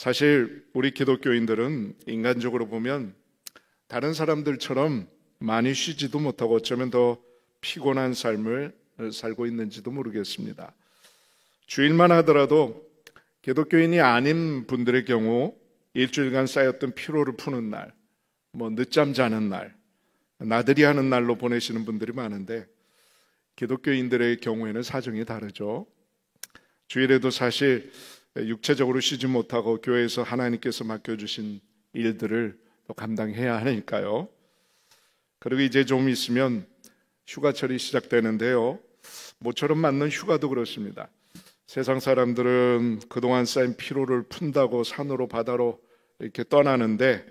사실 우리 기독교인들은 인간적으로 보면 다른 사람들처럼 많이 쉬지도 못하고 어쩌면 더 피곤한 삶을 살고 있는지도 모르겠습니다. 주일만 하더라도 기독교인이 아닌 분들의 경우 일주일간 쌓였던 피로를 푸는 날, 늦잠 자는 날, 나들이 하는 날로 보내시는 분들이 많은데 기독교인들의 경우에는 사정이 다르죠. 주일에도 사실 육체적으로 쉬지 못하고 교회에서 하나님께서 맡겨주신 일들을 또 감당해야 하니까요. 그리고 이제 좀 있으면 휴가철이 시작되는데요. 모처럼 맞는 휴가도 그렇습니다. 세상 사람들은 그동안 쌓인 피로를 푼다고 산으로 바다로 이렇게 떠나는데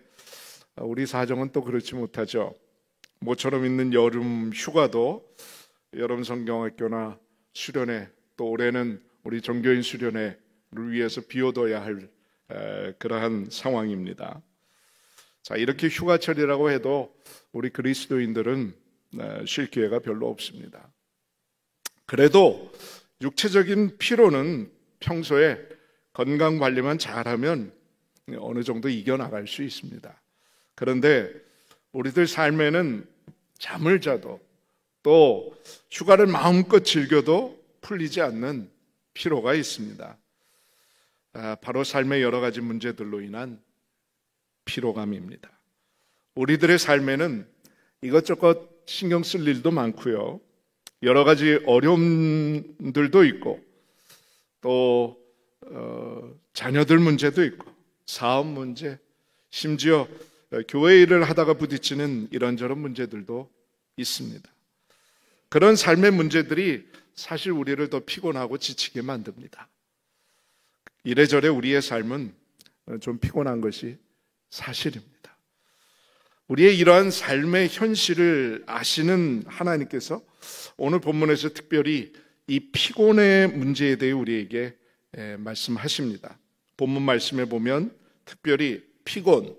우리 사정은 또 그렇지 못하죠. 모처럼 있는 여름 휴가도 여름 성경학교나 수련회, 또 올해는 우리 종교인 수련회를 위해서 비워둬야 할 그러한 상황입니다. 자, 이렇게 휴가철이라고 해도 우리 그리스도인들은 쉴 기회가 별로 없습니다. 그래도 육체적인 피로는 평소에 건강 관리만 잘하면 어느 정도 이겨나갈 수 있습니다. 그런데 우리들 삶에는 잠을 자도 또 휴가를 마음껏 즐겨도 풀리지 않는 피로가 있습니다. 바로 삶의 여러 가지 문제들로 인한 피로감입니다. 우리들의 삶에는 이것저것 신경 쓸 일도 많고요. 여러 가지 어려움들도 있고 또 자녀들 문제도 있고 사업 문제, 심지어 교회 일을 하다가 부딪히는 이런저런 문제들도 있습니다. 그런 삶의 문제들이 사실 우리를 더 피곤하고 지치게 만듭니다. 이래저래 우리의 삶은 좀 피곤한 것이 사실입니다. 우리의 이러한 삶의 현실을 아시는 하나님께서 오늘 본문에서 특별히 이 피곤의 문제에 대해 우리에게 말씀하십니다. 본문 말씀에 보면 특별히 피곤,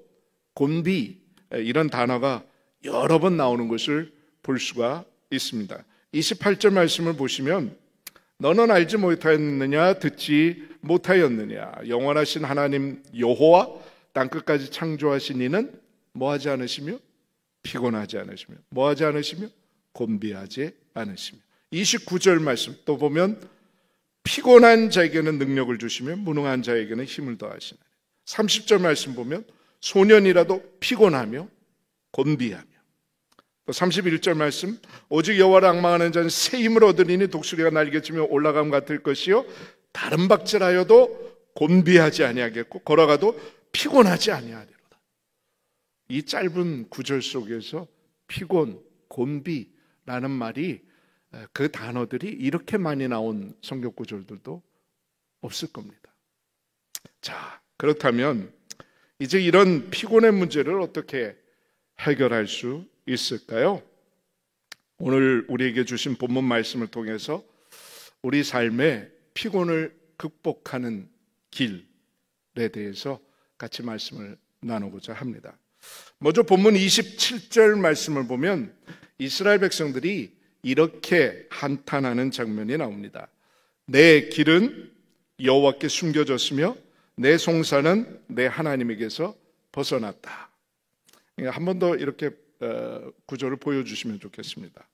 곤비 이런 단어가 여러 번 나오는 것을 볼 수가 있습니다. 28절 말씀을 보시면 너는 알지 못하였느냐 듣지 못하였느냐 영원하신 하나님 여호와 땅끝까지 창조하신 이는 뭐하지 않으시며 피곤하지 않으시며 뭐하지 않으시며 곤비하지 않으시며 29절 말씀 또 보면 피곤한 자에게는 능력을 주시며 무능한 자에게는 힘을 더하시나니 30절 말씀 보면 소년이라도 피곤하며 곤비하며 또 31절 말씀 오직 여호와를 앙망하는 자는 새 힘을 얻으리니 독수리가 날개치며 올라감 같을 것이요 다른 박질하여도 곤비하지 아니하겠고 걸어가도 피곤하지 아니하리로다. 이 짧은 구절 속에서 피곤, 곤비라는 말이 그 단어들이 이렇게 많이 나온 성경 구절들도 없을 겁니다. 자, 그렇다면 이제 이런 피곤의 문제를 어떻게 해결할 수 있을까요? 오늘 우리에게 주신 본문 말씀을 통해서 우리 삶의 피곤을 극복하는 길에 대해서 같이 말씀을 나누고자 합니다. 먼저 본문 27절 말씀을 보면 이스라엘 백성들이 이렇게 한탄하는 장면이 나옵니다. 내 길은 여호와께 숨겨졌으며 내 송사는 내 하나님에게서 벗어났다. 한 번 더 이렇게 구절을 보여주시면 좋겠습니다.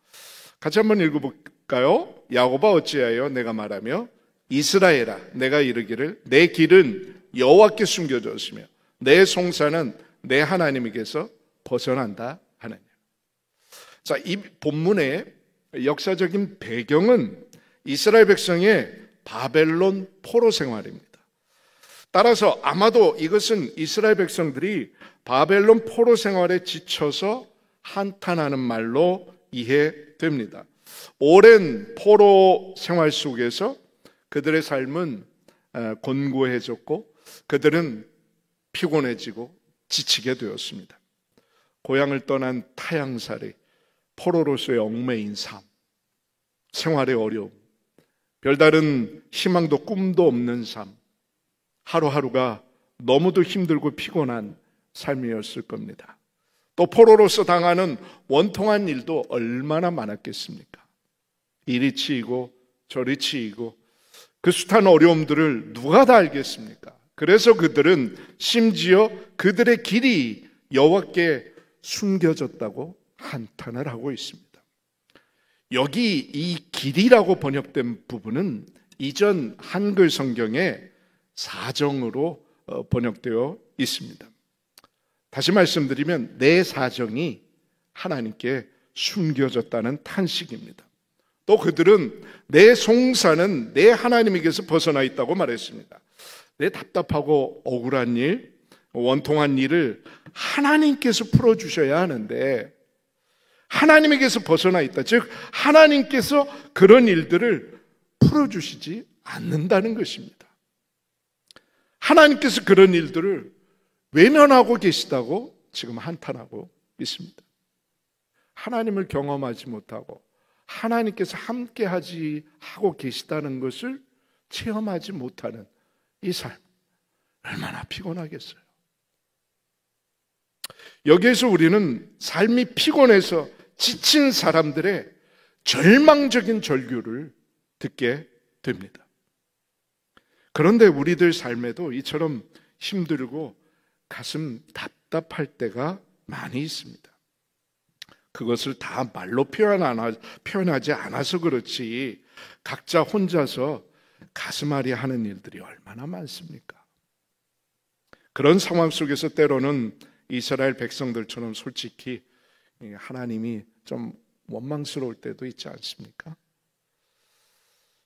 같이 한번 읽어볼까요? 야곱아 어찌하여 내가 말하며 이스라엘아 내가 이르기를 내 길은 여호와께 숨겨졌으며 내 송사는 내 하나님에게서 벗어난다 하느냐. 자, 이 본문의 역사적인 배경은 이스라엘 백성의 바벨론 포로 생활입니다. 따라서 아마도 이것은 이스라엘 백성들이 바벨론 포로 생활에 지쳐서 한탄하는 말로 이해됩니다. 오랜 포로 생활 속에서 그들의 삶은 곤고해졌고 그들은 피곤해지고 지치게 되었습니다. 고향을 떠난 타향살이, 포로로서의 얽매인 삶, 생활의 어려움, 별다른 희망도 꿈도 없는 삶, 하루하루가 너무도 힘들고 피곤한 삶이었을 겁니다. 또 포로로서 당하는 원통한 일도 얼마나 많았겠습니까? 이리 치이고 저리 치이고 그 숱한 어려움들을 누가 다 알겠습니까? 그래서 그들은 심지어 그들의 길이 여호와께 숨겨졌다고 한탄을 하고 있습니다. 여기 이 길이라고 번역된 부분은 이전 한글 성경에 사정으로 번역되어 있습니다. 다시 말씀드리면 내 사정이 하나님께 숨겨졌다는 탄식입니다. 또 그들은 내 송사는 내 하나님에게서 벗어나 있다고 말했습니다. 내 답답하고 억울한 일, 원통한 일을 하나님께서 풀어주셔야 하는데 하나님에게서 벗어나 있다. 즉 하나님께서 그런 일들을 풀어주시지 않는다는 것입니다. 하나님께서 그런 일들을 외면하고 계시다고 지금 한탄하고 있습니다. 하나님을 경험하지 못하고 하나님께서 함께하지 하고 계시다는 것을 체험하지 못하는 이 삶, 얼마나 피곤하겠어요. 여기에서 우리는 삶이 피곤해서 지친 사람들의 절망적인 절규를 듣게 됩니다. 그런데 우리들 삶에도 이처럼 힘들고 가슴 답답할 때가 많이 있습니다. 그것을 다 말로 표현하지 않아서 그렇지 각자 혼자서 가슴앓이 하는 일들이 얼마나 많습니까? 그런 상황 속에서 때로는 이스라엘 백성들처럼 솔직히 하나님이 좀 원망스러울 때도 있지 않습니까?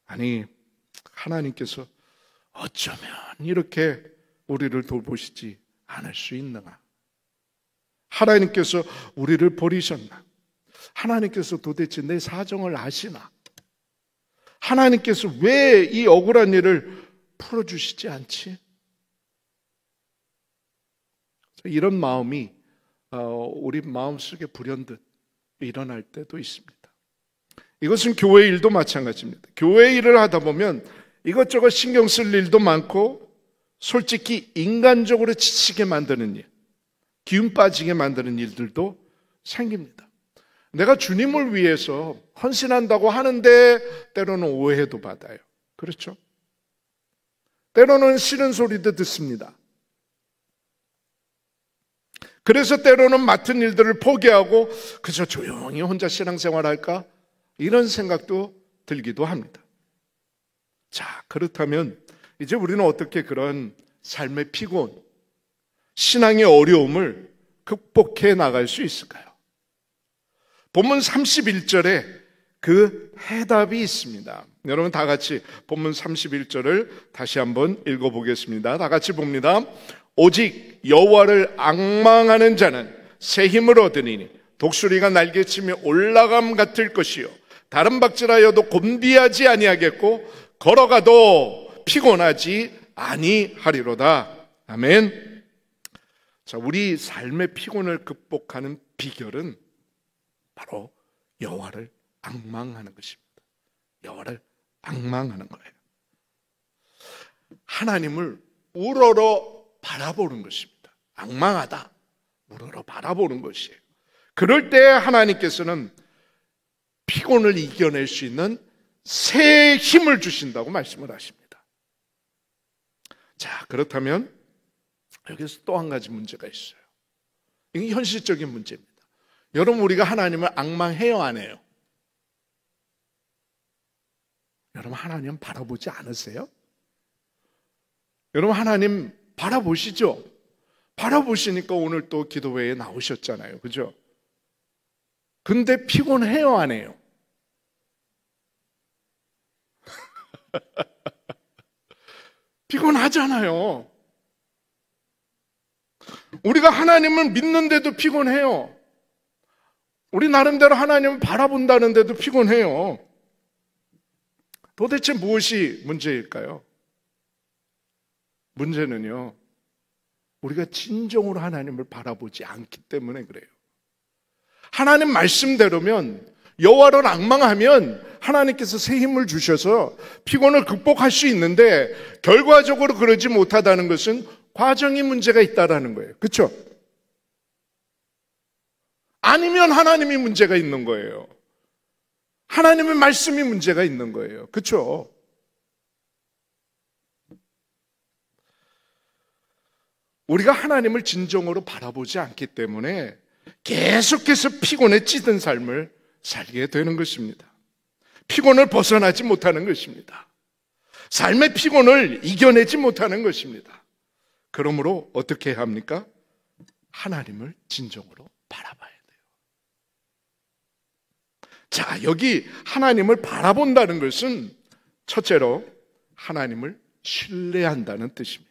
아니, 하나님께서 어쩌면 이렇게 우리를 돌보시지 않을 수 있는가? 하나님께서 우리를 버리셨나? 하나님께서 도대체 내 사정을 아시나? 하나님께서 왜 이 억울한 일을 풀어주시지 않지? 이런 마음이 우리 마음속에 불현듯 일어날 때도 있습니다. 이것은 교회 일도 마찬가지입니다. 교회 일을 하다 보면 이것저것 신경 쓸 일도 많고 솔직히 인간적으로 지치게 만드는 일, 기운 빠지게 만드는 일들도 생깁니다. 내가 주님을 위해서 헌신한다고 하는데 때로는 오해도 받아요. 그렇죠? 때로는 싫은 소리도 듣습니다. 그래서 때로는 맡은 일들을 포기하고 그저 조용히 혼자 신앙생활할까? 이런 생각도 들기도 합니다. 자, 그렇다면 이제 우리는 어떻게 그런 삶의 피곤, 신앙의 어려움을 극복해 나갈 수 있을까요? 본문 31절에 그 해답이 있습니다. 여러분 다 같이 본문 31절을 다시 한번 읽어보겠습니다. 다 같이 봅니다. 오직 여호와를 앙망하는 자는 새 힘을 얻으리니 독수리가 날개치며 올라감 같을 것이요 다른 박질하여도 곤비하지 아니하겠고 걸어가도 피곤하지 아니하리로다. 아멘. 자, 우리 삶의 피곤을 극복하는 비결은 바로 여호와를 앙망하는 것입니다. 여호와를 앙망하는 거예요. 하나님을 우러러 바라보는 것입니다. 앙망하다, 우러러 바라보는 것이에요. 그럴 때 하나님께서는 피곤을 이겨낼 수 있는 새 힘을 주신다고 말씀을 하십니다. 자, 그렇다면 여기서 또 한 가지 문제가 있어요. 이게 현실적인 문제입니다. 여러분, 우리가 하나님을 앙망해요, 안 해요? 여러분, 하나님 바라보지 않으세요? 여러분, 하나님 바라보시죠? 바라보시니까 오늘 또 기도회에 나오셨잖아요. 그죠? 근데 피곤해요, 안 해요? 피곤하잖아요. 우리가 하나님을 믿는데도 피곤해요. 우리 나름대로 하나님을 바라본다는데도 피곤해요. 도대체 무엇이 문제일까요? 문제는요, 우리가 진정으로 하나님을 바라보지 않기 때문에 그래요. 하나님 말씀대로면, 여호와를 앙망하면 하나님께서 새 힘을 주셔서 피곤을 극복할 수 있는데 결과적으로 그러지 못하다는 것은 과정이 문제가 있다라는 거예요. 그렇죠? 아니면 하나님이 문제가 있는 거예요. 하나님의 말씀이 문제가 있는 거예요. 그렇죠? 우리가 하나님을 진정으로 바라보지 않기 때문에 계속해서 피곤에 찌든 삶을 살게 되는 것입니다. 피곤을 벗어나지 못하는 것입니다. 삶의 피곤을 이겨내지 못하는 것입니다. 그러므로 어떻게 해야 합니까? 하나님을 진정으로 바라봐야 돼요. 자, 여기 하나님을 바라본다는 것은 첫째로 하나님을 신뢰한다는 뜻입니다.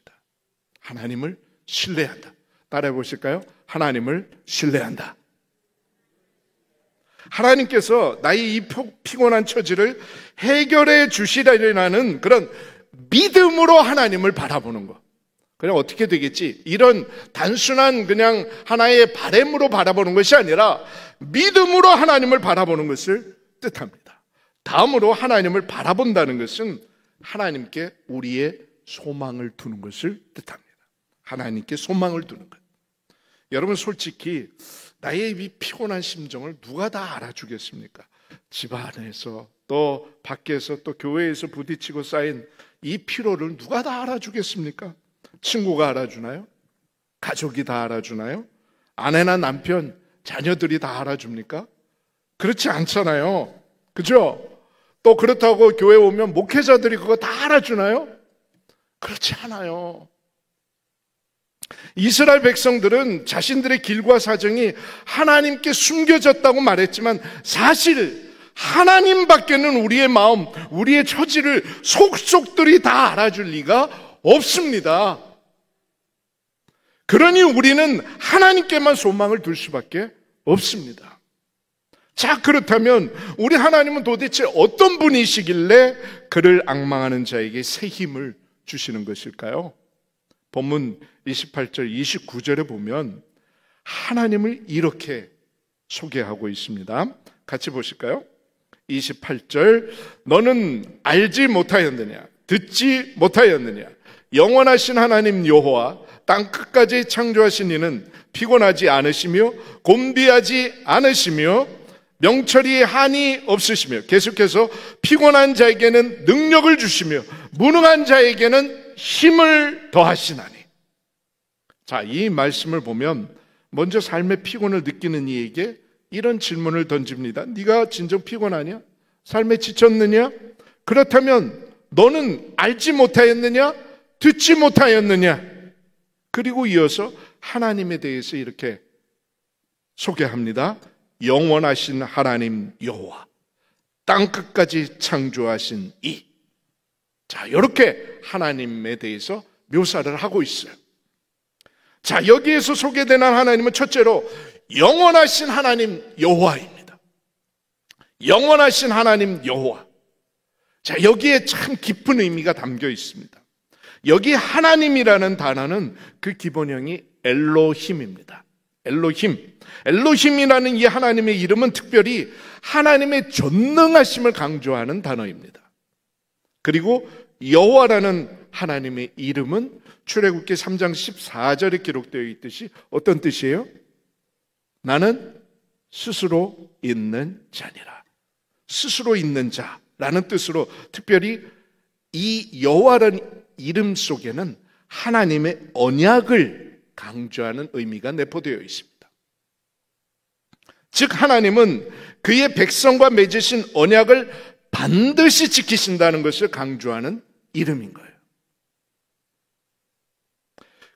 하나님을 신뢰한다. 따라해 보실까요? 하나님을 신뢰한다. 하나님께서 나의 이 피곤한 처지를 해결해 주시리라는 그런 믿음으로 하나님을 바라보는 것. 그냥 어떻게 되겠지? 이런 단순한 그냥 하나의 바램으로 바라보는 것이 아니라 믿음으로 하나님을 바라보는 것을 뜻합니다. 다음으로 하나님을 바라본다는 것은 하나님께 우리의 소망을 두는 것을 뜻합니다. 하나님께 소망을 두는 것. 여러분 솔직히 나의 이 피곤한 심정을 누가 다 알아주겠습니까? 집안에서 또 밖에서 또 교회에서 부딪히고 쌓인 이 피로를 누가 다 알아주겠습니까? 친구가 알아주나요? 가족이 다 알아주나요? 아내나 남편, 자녀들이 다 알아줍니까? 그렇지 않잖아요. 그죠? 또 그렇다고 교회 오면 목회자들이 그거 다 알아주나요? 그렇지 않아요. 이스라엘 백성들은 자신들의 길과 사정이 하나님께 숨겨졌다고 말했지만 사실 하나님밖에는 우리의 마음, 우리의 처지를 속속들이 다 알아줄 리가 없습니다. 그러니 우리는 하나님께만 소망을 둘 수밖에 없습니다. 자, 그렇다면 우리 하나님은 도대체 어떤 분이시길래 그를 앙망하는 자에게 새 힘을 주시는 것일까요? 본문 28절, 29절에 보면 하나님을 이렇게 소개하고 있습니다. 같이 보실까요? 28절, 너는 알지 못하였느냐? 듣지 못하였느냐? 영원하신 하나님 여호와 땅 끝까지 창조하신 이는 피곤하지 않으시며 곤비하지 않으시며 명철이 한이 없으시며 계속해서 피곤한 자에게는 능력을 주시며 무능한 자에게는 힘을 더하시나니. 자, 이 말씀을 보면 먼저 삶의 피곤을 느끼는 이에게 이런 질문을 던집니다. 네가 진정 피곤하냐? 삶에 지쳤느냐? 그렇다면 너는 알지 못하였느냐? 듣지 못하였느냐? 그리고 이어서 하나님에 대해서 이렇게 소개합니다. 영원하신 하나님 여호와, 땅 끝까지 창조하신 이. 자, 이렇게 하나님에 대해서 묘사를 하고 있어요. 자, 여기에서 소개되는 하나님은 첫째로 영원하신 하나님 여호와입니다. 영원하신 하나님 여호와. 자, 여기에 참 깊은 의미가 담겨 있습니다. 여기 하나님이라는 단어는 그 기본형이 엘로힘입니다. 엘로힘. 엘로힘이라는 이 하나님의 이름은 특별히 하나님의 전능하심을 강조하는 단어입니다. 그리고 여호와라는 하나님의 이름은 출애굽기 3장 14절에 기록되어 있듯이 어떤 뜻이에요? 나는 스스로 있는 자니라. 스스로 있는 자라는 뜻으로 특별히 이 여호와라는 이름 속에는 하나님의 언약을 강조하는 의미가 내포되어 있습니다. 즉 하나님은 그의 백성과 맺으신 언약을 반드시 지키신다는 것을 강조하는 이름인 거예요.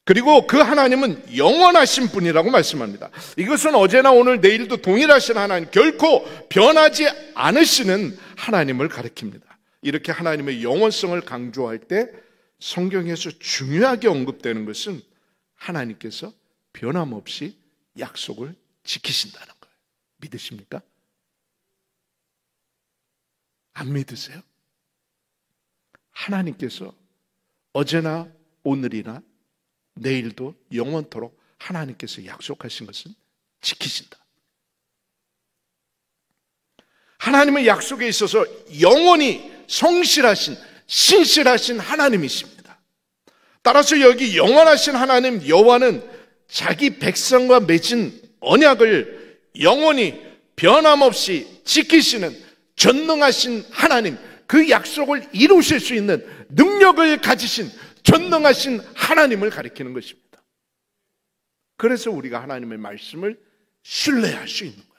그리고 그 하나님은 영원하신 분이라고 말씀합니다. 이것은 어제나 오늘 내일도 동일하신 하나님, 결코 변하지 않으시는 하나님을 가리킵니다. 이렇게 하나님의 영원성을 강조할 때 성경에서 중요하게 언급되는 것은 하나님께서 변함없이 약속을 지키신다는 거예요. 믿으십니까? 안 믿으세요? 하나님께서 어제나 오늘이나 내일도 영원토록 하나님께서 약속하신 것은 지키신다. 하나님의 약속에 있어서 영원히 성실하신, 신실하신 하나님이십니다. 따라서 여기 영원하신 하나님 여호와는 자기 백성과 맺은 언약을 영원히 변함없이 지키시는 전능하신 하나님, 그 약속을 이루실 수 있는 능력을 가지신 전능하신 하나님을 가리키는 것입니다. 그래서 우리가 하나님의 말씀을 신뢰할 수 있는 거예요.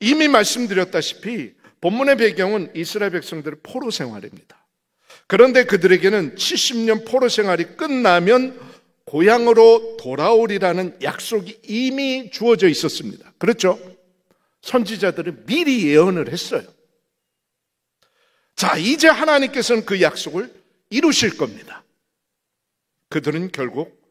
이미 말씀드렸다시피 본문의 배경은 이스라엘 백성들의 포로 생활입니다. 그런데 그들에게는 70년 포로 생활이 끝나면 고향으로 돌아오리라는 약속이 이미 주어져 있었습니다. 그렇죠? 선지자들은 미리 예언을 했어요. 자, 이제 하나님께서는 그 약속을 이루실 겁니다. 그들은 결국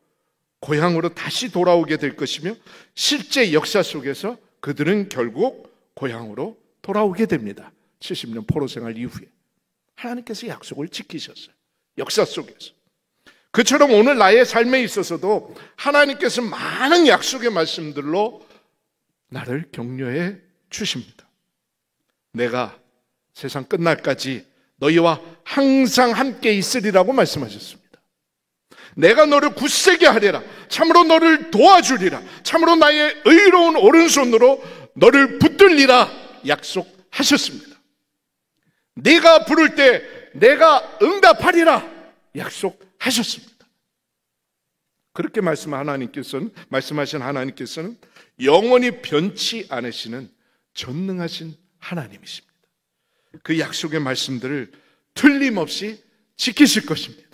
고향으로 다시 돌아오게 될 것이며 실제 역사 속에서 그들은 결국 고향으로 돌아오게 됩니다. 70년 포로 생활 이후에 하나님께서 약속을 지키셨어요. 역사 속에서. 그처럼 오늘 나의 삶에 있어서도 하나님께서 많은 약속의 말씀들로 나를 격려해 주십니다. 내가 세상 끝날까지 너희와 항상 함께 있으리라고 말씀하셨습니다. 내가 너를 굳세게 하리라. 참으로 너를 도와주리라. 참으로 나의 의로운 오른손으로 너를 붙들리라 약속하셨습니다. 네가 부를 때 내가 응답하리라 약속하셨습니다. 그렇게 말씀하신 하나님께서는 영원히 변치 않으시는 전능하신 하나님이십니다. 그 약속의 말씀들을 틀림없이 지키실 것입니다.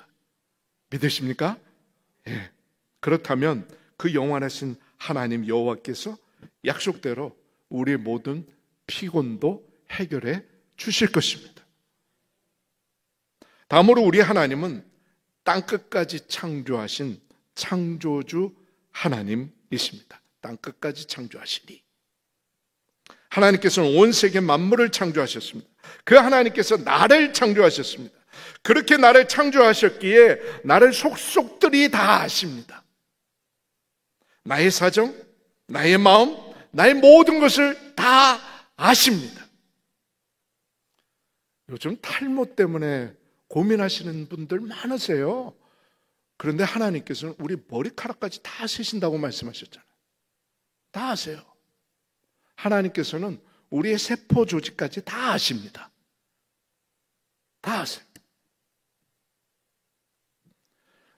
믿으십니까? 예. 그렇다면 그 영원하신 하나님 여호와께서 약속대로 우리의 모든 피곤도 해결해 주실 것입니다. 다음으로 우리 하나님은 땅끝까지 창조하신 창조주 하나님이십니다. 땅끝까지 창조하시니 하나님께서는 온 세계 만물을 창조하셨습니다. 그 하나님께서 나를 창조하셨습니다. 그렇게 나를 창조하셨기에 나를 속속들이 다 아십니다. 나의 사정, 나의 마음, 나의 모든 것을 다 아십니다. 요즘 탈모 때문에 고민하시는 분들 많으세요. 그런데 하나님께서는 우리 머리카락까지 다 세신다고 말씀하셨잖아요. 다 아세요. 하나님께서는 우리의 세포 조직까지 다 아십니다. 다 아세요.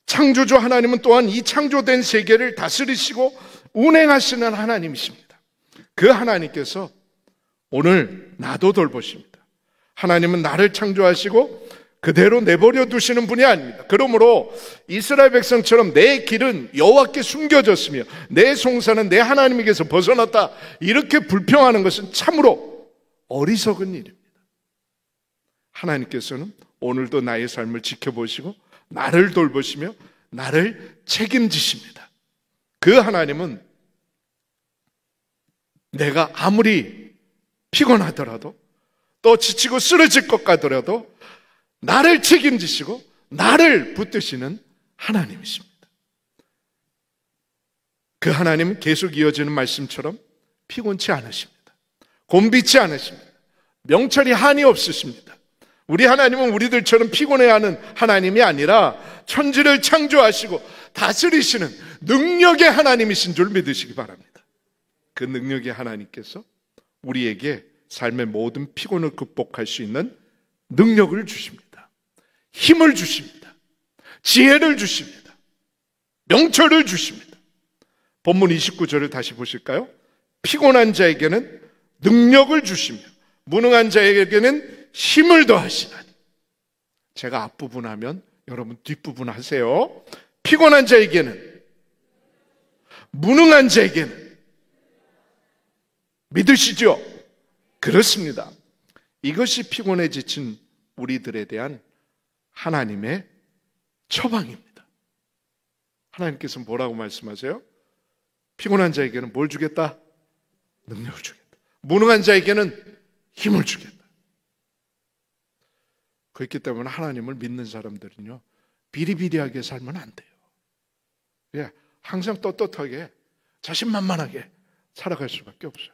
창조주 하나님은 또한 이 창조된 세계를 다스리시고 운행하시는 하나님이십니다. 그 하나님께서 오늘 나도 돌보십니다. 하나님은 나를 창조하시고 그대로 내버려 두시는 분이 아닙니다. 그러므로 이스라엘 백성처럼 내 길은 여호와께 숨겨졌으며 내 송사는 내 하나님에게서 벗어났다 이렇게 불평하는 것은 참으로 어리석은 일입니다. 하나님께서는 오늘도 나의 삶을 지켜보시고 나를 돌보시며 나를 책임지십니다. 그 하나님은 내가 아무리 피곤하더라도 또 지치고 쓰러질 것 같더라도 나를 책임지시고 나를 붙드시는 하나님이십니다. 그 하나님은 계속 이어지는 말씀처럼 피곤치 않으십니다. 곤비치 않으십니다. 명철이 한이 없으십니다. 우리 하나님은 우리들처럼 피곤해하는 하나님이 아니라 천지를 창조하시고 다스리시는 능력의 하나님이신 줄 믿으시기 바랍니다. 그 능력의 하나님께서 우리에게 삶의 모든 피곤을 극복할 수 있는 능력을 주십니다. 힘을 주십니다. 지혜를 주십니다. 명철을 주십니다. 본문 29절을 다시 보실까요? 피곤한 자에게는 능력을 주시며 무능한 자에게는 힘을 더하시나니. 제가 앞부분 하면 여러분 뒷부분 하세요. 피곤한 자에게는, 무능한 자에게는. 믿으시죠? 그렇습니다. 이것이 피곤에 지친 우리들에 대한 하나님의 처방입니다. 하나님께서 뭐라고 말씀하세요? 피곤한 자에게는 뭘 주겠다? 능력을 주겠다. 무능한 자에게는 힘을 주겠다. 그렇기 때문에 하나님을 믿는 사람들은요, 비리비리하게 살면 안 돼요. 예, 항상 떳떳하게 자신만만하게 살아갈 수밖에 없어요.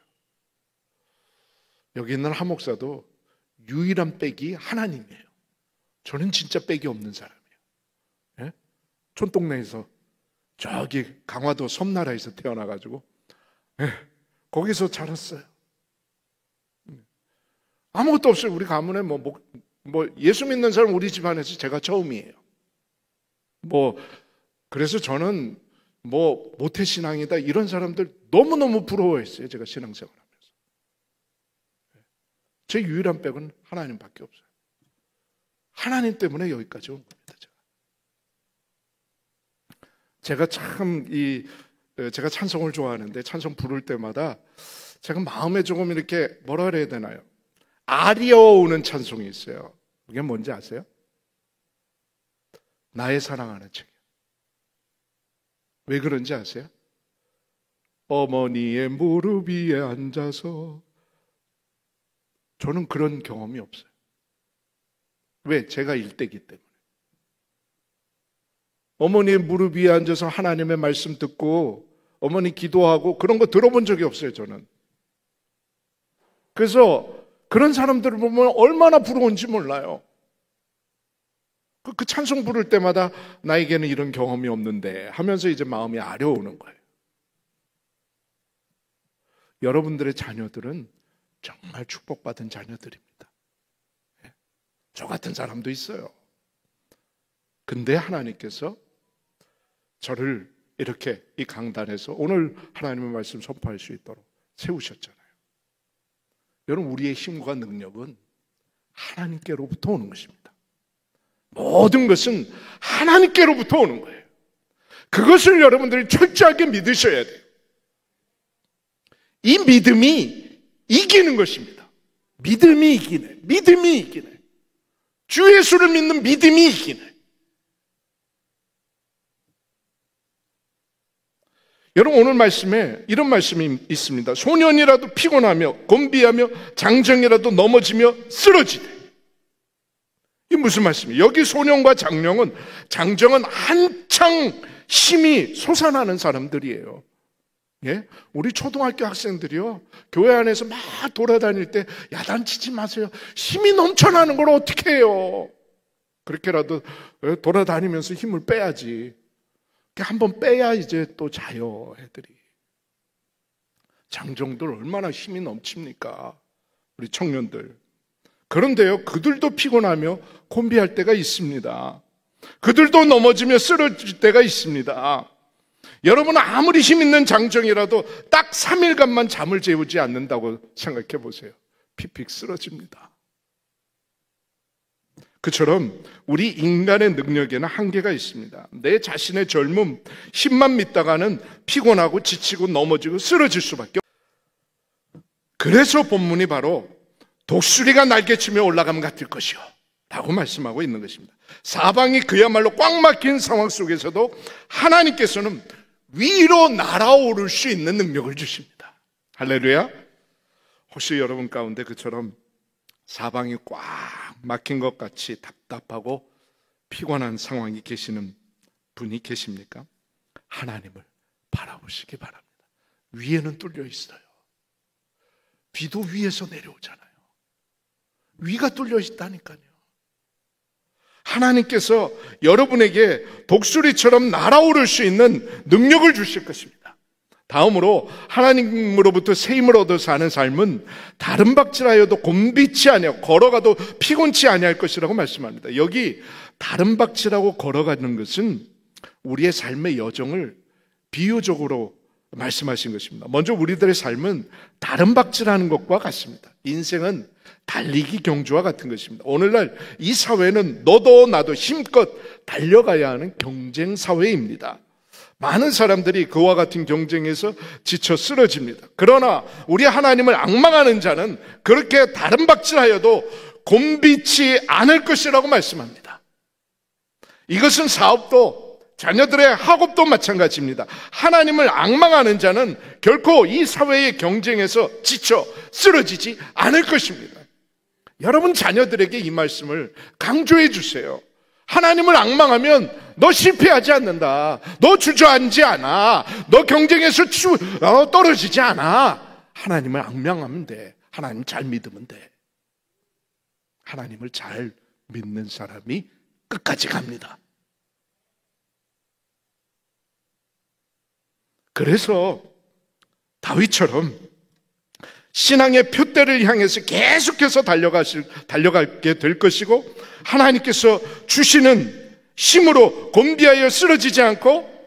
여기 있는 한 목사도 유일한 빽이 하나님이에요. 저는 진짜 빽이 없는 사람이에요. 예? 촌동네에서 저기 강화도 섬나라에서 태어나가지고 예, 거기서 자랐어요. 아무것도 없어요. 우리 가문에 예수 믿는 사람 우리 집안에서 제가 처음이에요. 그래서 저는 모태신앙이다 이런 사람들 너무너무 부러워했어요. 제가 신앙생활하면서. 제 유일한 백은 하나님밖에 없어요. 하나님 때문에 여기까지 온 겁니다. 제가 제가 찬송을 좋아하는데 찬송 부를 때마다 제가 마음에 조금 이렇게 뭐라 그래야 되나요? 아리어오는 찬송이 있어요. 그게 뭔지 아세요? 나의 사랑하는 책. 왜 그런지 아세요? 어머니의 무릎 위에 앉아서. 저는 그런 경험이 없어요. 왜? 제가 일대기 때문에. 어머니의 무릎 위에 앉아서 하나님의 말씀 듣고 어머니 기도하고 그런 거 들어본 적이 없어요, 저는. 그래서 그런 사람들을 보면 얼마나 부러운지 몰라요. 그 찬송 부를 때마다 나에게는 이런 경험이 없는데 하면서 이제 마음이 아려오는 거예요. 여러분들의 자녀들은 정말 축복받은 자녀들입니다. 저 같은 사람도 있어요. 근데 하나님께서 저를 이렇게 이 강단에서 오늘 하나님의 말씀 선포할 수 있도록 세우셨잖아요. 여러분, 우리의 힘과 능력은 하나님께로부터 오는 것입니다. 모든 것은 하나님께로부터 오는 거예요. 그것을 여러분들이 철저하게 믿으셔야 돼요. 이 믿음이 이기는 것입니다. 믿음이 이기네. 믿음이 이기네. 주 예수를 믿는 믿음이 이기네. 여러분, 오늘 말씀에 이런 말씀이 있습니다. 소년이라도 피곤하며 곤비하며 장정이라도 넘어지며 쓰러지되. 이게 무슨 말씀이에요? 여기 소년과 장정은 한창 힘이 솟아나는 사람들이에요. 예? 우리 초등학교 학생들이요, 교회 안에서 막 돌아다닐 때 야단치지 마세요. 힘이 넘쳐나는 걸 어떻게 해요? 그렇게라도 돌아다니면서 힘을 빼야지. 한번 빼야 이제 또 자요, 애들이. 장정들 얼마나 힘이 넘칩니까? 우리 청년들. 그런데요, 그들도 피곤하며 곤비할 때가 있습니다. 그들도 넘어지며 쓰러질 때가 있습니다. 여러분은 아무리 힘 있는 장정이라도 딱 3일간만 잠을 재우지 않는다고 생각해 보세요. 픽픽 쓰러집니다. 그처럼 우리 인간의 능력에는 한계가 있습니다. 내 자신의 젊음, 힘만 믿다가는 피곤하고 지치고 넘어지고 쓰러질 수밖에 없어요. 그래서 본문이 바로 독수리가 날개치며 올라가면 같을 것이요 라고 말씀하고 있는 것입니다. 사방이 그야말로 꽉 막힌 상황 속에서도 하나님께서는 위로 날아오를 수 있는 능력을 주십니다. 할렐루야. 혹시 여러분 가운데 그처럼 사방이 꽉 막힌 것 같이 답답하고 피곤한 상황이 계시는 분이 계십니까? 하나님을 바라보시기 바랍니다. 위에는 뚫려 있어요. 비도 위에서 내려오잖아요. 위가 뚫려 있다니까요. 하나님께서 여러분에게 독수리처럼 날아오를 수 있는 능력을 주실 것입니다. 다음으로 하나님으로부터 새 힘을 얻어 사는 삶은 다른 박질하여도 곤비치 아니하고 걸어가도 피곤치 아니할 것이라고 말씀합니다. 여기 다른 박질하고 걸어가는 것은 우리의 삶의 여정을 비유적으로 말씀하신 것입니다. 먼저 우리들의 삶은 다른 박질하는 것과 같습니다. 인생은 달리기 경주와 같은 것입니다. 오늘날 이 사회는 너도 나도 힘껏 달려가야 하는 경쟁 사회입니다. 많은 사람들이 그와 같은 경쟁에서 지쳐 쓰러집니다. 그러나 우리 하나님을 앙망하는 자는 그렇게 다른 박질하여도 곤비치 않을 것이라고 말씀합니다. 이것은 사업도 자녀들의 학업도 마찬가지입니다. 하나님을 앙망하는 자는 결코 이 사회의 경쟁에서 지쳐 쓰러지지 않을 것입니다. 여러분 자녀들에게 이 말씀을 강조해 주세요. 하나님을 앙망하면 너 실패하지 않는다. 너 주저앉지 않아. 너 경쟁에서 떨어지지 않아. 하나님을 앙망하면 돼. 하나님 잘 믿으면 돼. 하나님을 잘 믿는 사람이 끝까지 갑니다. 그래서 다윗처럼 신앙의 표대를 향해서 계속해서 달려가게 될 것이고 하나님께서 주시는 힘으로 곤비하여 쓰러지지 않고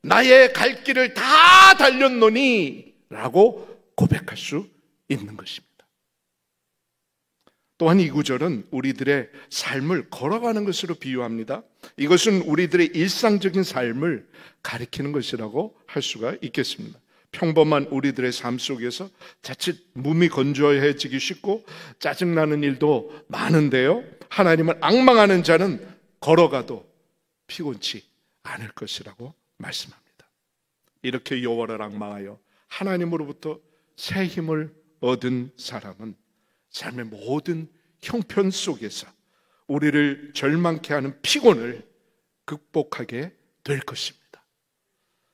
나의 갈 길을 다 달렸노니 라고 고백할 수 있는 것입니다. 또한 이 구절은 우리들의 삶을 걸어가는 것으로 비유합니다. 이것은 우리들의 일상적인 삶을 가리키는 것이라고 할 수가 있겠습니다. 평범한 우리들의 삶 속에서 자칫 몸이 건조해지기 쉽고 짜증나는 일도 많은데요, 하나님을 앙망하는 자는 걸어가도 피곤치 않을 것이라고 말씀합니다. 이렇게 여호와를 앙망하여 하나님으로부터 새 힘을 얻은 사람은 삶의 모든 형편 속에서 우리를 절망케 하는 피곤을 극복하게 될 것입니다.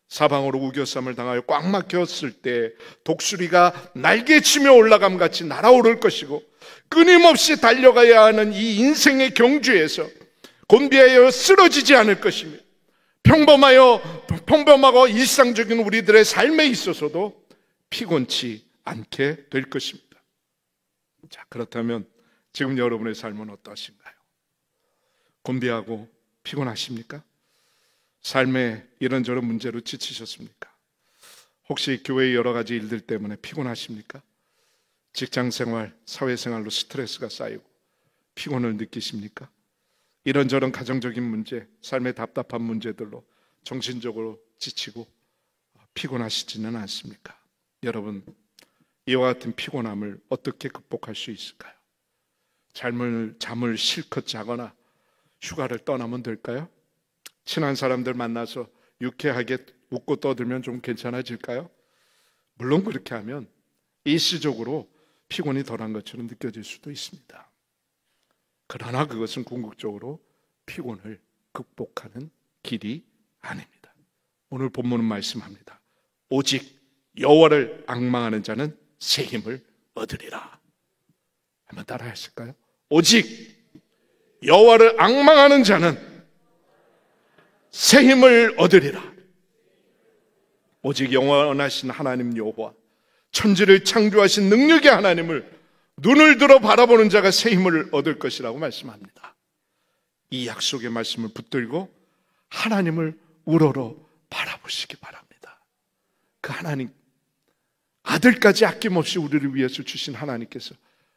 사방으로 우겨쌈을 당하여 꽉 막혔을 때 독수리가 날개치며 올라감 같이 날아오를 것이고, 끊임없이 달려가야 하는 이 인생의 경주에서 곤비하여 쓰러지지 않을 것이며, 평범하고 일상적인 우리들의 삶에 있어서도 피곤치 않게 될 것입니다. 자, 그렇다면 지금 여러분의 삶은 어떠신가요? 곤비하고 피곤하십니까? 삶의 이런저런 문제로 지치셨습니까? 혹시 교회의 여러 가지 일들 때문에 피곤하십니까? 직장생활, 사회생활로 스트레스가 쌓이고 피곤을 느끼십니까? 이런저런 가정적인 문제, 삶의 답답한 문제들로 정신적으로 지치고 피곤하시지는 않습니까? 여러분, 이와 같은 피곤함을 어떻게 극복할 수 있을까요? 잠을 실컷 자거나 휴가를 떠나면 될까요? 친한 사람들 만나서 유쾌하게 웃고 떠들면 좀 괜찮아질까요? 물론 그렇게 하면 일시적으로 피곤이 덜한 것처럼 느껴질 수도 있습니다. 그러나 그것은 궁극적으로 피곤을 극복하는 길이 아닙니다. 오늘 본문은 말씀합니다. 오직 여호와를 앙망하는 자는 새 힘을 얻으리라. 한번 따라 하실까요? 오직 여호와를 앙망하는 자는 새 힘을 얻으리라. 오직 영원하신 하나님 여호와, 천지를 창조하신 능력의 하나님을 눈을 들어 바라보는 자가 새 힘을 얻을 것이라고 말씀합니다. 이 약속의 말씀을 붙들고 하나님을 우러러 바라보시기 바랍니다. 그 하나님, 아들까지 아낌없이 우리를 위해서 주신 하나님께서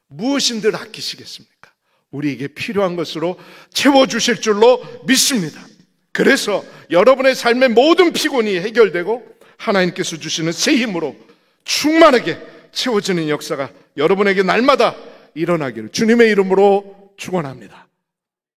무엇인들 아끼시겠습니까? 우리에게 필요한 것으로 채워주실 줄로 믿습니다. 그래서 여러분의 삶의 모든 피곤이 해결되고 하나님께서 주시는 새 힘으로 충만하게 채워지는 역사가 여러분에게 날마다 일어나기를 주님의 이름으로 축원합니다.